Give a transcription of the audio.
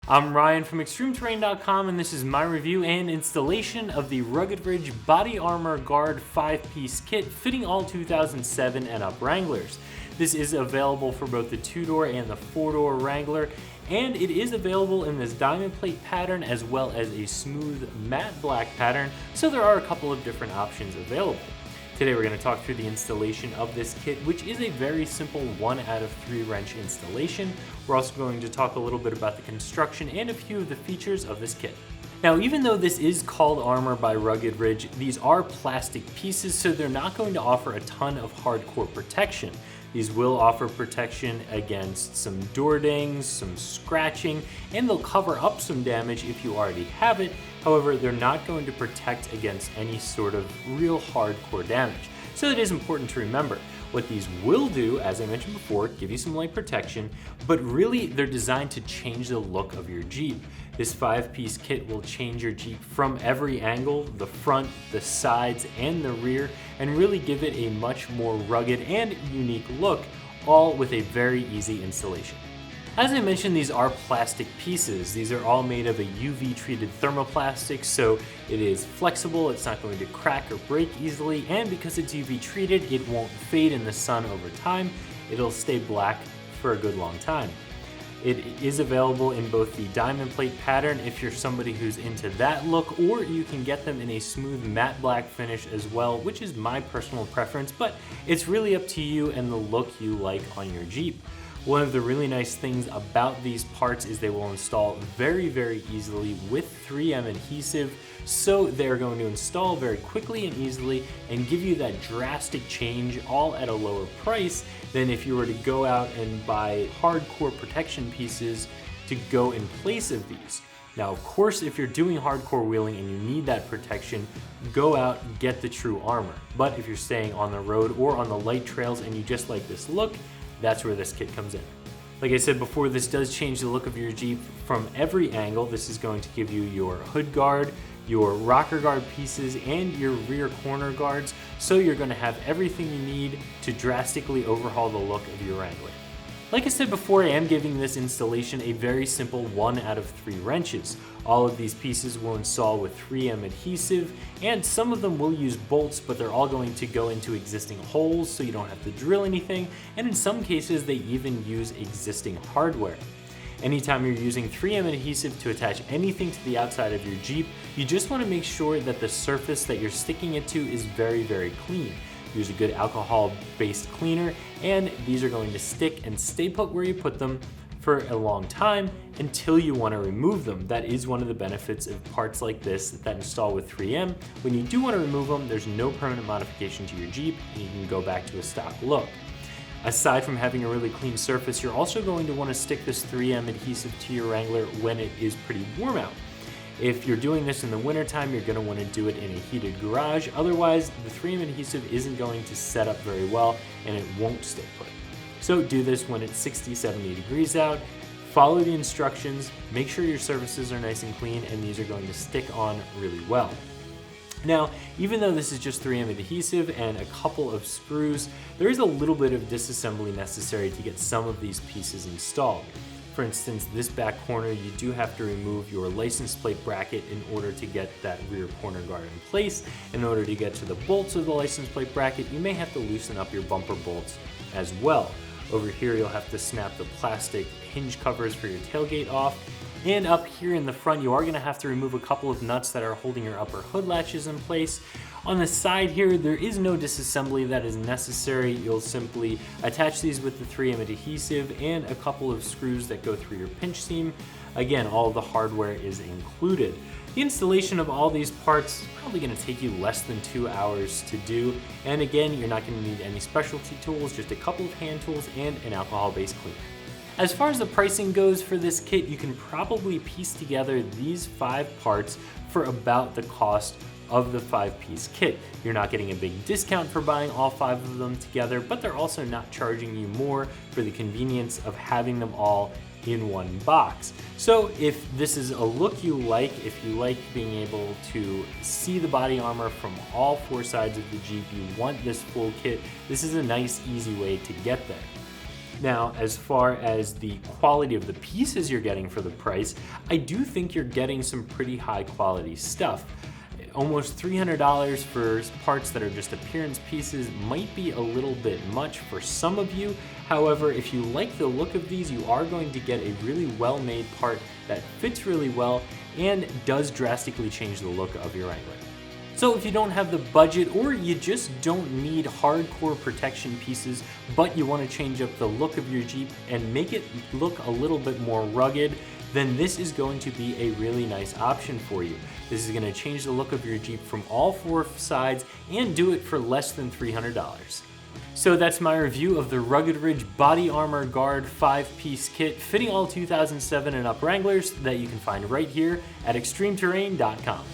I'm Ryan from ExtremeTerrain.com, and this is my review and installation of the Rugged Ridge Body Armor Guard 5-piece kit fitting all 2007 and up Wranglers. This is available for both the 2-door and the 4-door Wrangler, and it is available in this diamond plate pattern as well as a smooth matte black pattern, so there are a couple of different options available. Today we're going to talk through the installation of this kit, which is a very simple 1 out of 3 wrench installation. We're also going to talk a little bit about the construction and a few of the features of this kit. Now, even though this is called armor by Rugged Ridge, these are plastic pieces, so they're not going to offer a ton of hardcore protection. These will offer protection against some door dings, some scratching, and they'll cover up some damage if you already have it. However, they're not going to protect against any sort of real hardcore damage. So it is important to remember. What these will do, as I mentioned before, give you some light protection, but really they're designed to change the look of your Jeep. This 5-piece kit will change your Jeep from every angle, the front, the sides, and the rear, and really give it a much more rugged and unique look, all with a very easy installation. As I mentioned, these are plastic pieces. These are all made of a UV treated thermoplastic, so it is flexible, it's not going to crack or break easily, and because it's UV treated, it won't fade in the sun over time. It'll stay black for a good long time. It is available in both the diamond plate pattern if you're somebody who's into that look, or you can get them in a smooth matte black finish as well, which is my personal preference, but it's really up to you and the look you like on your Jeep. One of the really nice things about these parts is they will install very, very easily with 3M adhesive, so they're going to install very quickly and easily and give you that drastic change all at a lower price than if you were to go out and buy hardcore protection pieces to go in place of these. Now, of course, if you're doing hardcore wheeling and you need that protection, go out and get the true armor. But if you're staying on the road or on the light trails and you just like this look, that's where this kit comes in. Like I said before, this does change the look of your Jeep from every angle. This is going to give you your hood guard, your rocker guard pieces, and your rear corner guards, so you're going to have everything you need to drastically overhaul the look of your Wrangler. Like I said before, I am giving this installation a very simple 1 out of 3 wrenches. All of these pieces will install with 3M adhesive, and some of them will use bolts, but they're all going to go into existing holes so you don't have to drill anything, and in some cases they even use existing hardware. Anytime you're using 3M adhesive to attach anything to the outside of your Jeep, you just want to make sure that the surface that you're sticking it to is very, very clean. Use a good alcohol-based cleaner, and these are going to stick and stay put where you put them for a long time until you want to remove them. That is one of the benefits of parts like this that install with 3M. When you do want to remove them, there's no permanent modification to your Jeep, and you can go back to a stock look. Aside from having a really clean surface, you're also going to want to stick this 3M adhesive to your Wrangler when it is pretty warm out. If you're doing this in the wintertime, you're going to want to do it in a heated garage. Otherwise, the 3M adhesive isn't going to set up very well and it won't stay put. So do this when it's 60, 70 degrees out. Follow the instructions, make sure your surfaces are nice and clean, and these are going to stick on really well. Now, even though this is just 3M adhesive and a couple of screws, there is a little bit of disassembly necessary to get some of these pieces installed. For instance, this back corner, you do have to remove your license plate bracket in order to get that rear corner guard in place. In order to get to the bolts of the license plate bracket, you may have to loosen up your bumper bolts as well. Over here, you'll have to snap the plastic hinge covers for your tailgate off. And up here in the front, you are going to have to remove a couple of nuts that are holding your upper hood latches in place. On the side here, there is no disassembly that is necessary. You'll simply attach these with the 3M adhesive and a couple of screws that go through your pinch seam. Again, all of the hardware is included. The installation of all these parts is probably going to take you less than 2 hours to do. And again, you're not going to need any specialty tools, just a couple of hand tools and an alcohol-based cleaner. As far as the pricing goes for this kit, you can probably piece together these 5 parts for about the cost of the 5-piece kit. You're not getting a big discount for buying all 5 of them together, but they're also not charging you more for the convenience of having them all in one box. So if this is a look you like, if you like being able to see the body armor from all 4 sides of the Jeep, you want this full kit, this is a nice, easy way to get there. Now, as far as the quality of the pieces you're getting for the price, I do think you're getting some pretty high quality stuff. Almost $300 for parts that are just appearance pieces might be a little bit much for some of you. However, if you like the look of these, you are going to get a really well-made part that fits really well and does drastically change the look of your Wrangler. So if you don't have the budget, or you just don't need hardcore protection pieces, but you want to change up the look of your Jeep and make it look a little bit more rugged, then this is going to be a really nice option for you. This is going to change the look of your Jeep from all four sides and do it for less than $300. So that's my review of the Rugged Ridge Body Armor Guard 5-piece kit fitting all 2007 and up Wranglers that you can find right here at ExtremeTerrain.com.